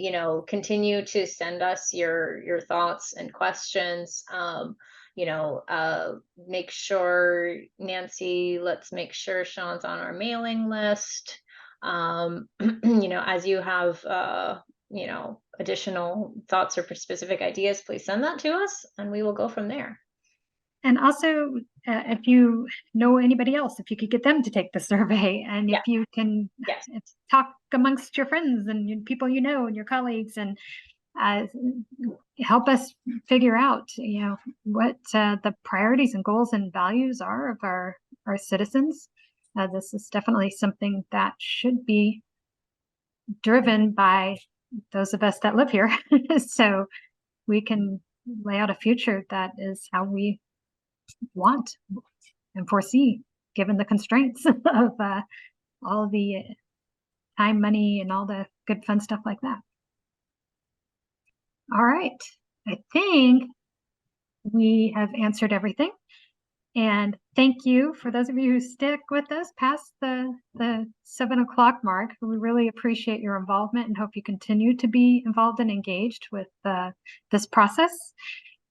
continue to send us your thoughts and questions. Make sure, Nancy, let's make sure Sean's on our mailing list. As you have, additional thoughts or specific ideas, please send that to us and we will go from there. And also, if you know anybody else, if you could get them to take the survey, and Yeah. if you can Yes. talk amongst your friends and people you know and your colleagues, and help us figure out, what the priorities and goals and values are of our citizens. This is definitely something that should be driven by those of us that live here, so we can lay out a future that is how we want and foresee, given the constraints of all the time, money, and all the good fun stuff like that. All right, I think we have answered everything. And thank you for those of you who stick with us past the 7 o'clock mark. We really appreciate your involvement and hope you continue to be involved and engaged with this process.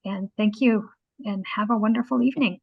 And thank you, and have a wonderful evening.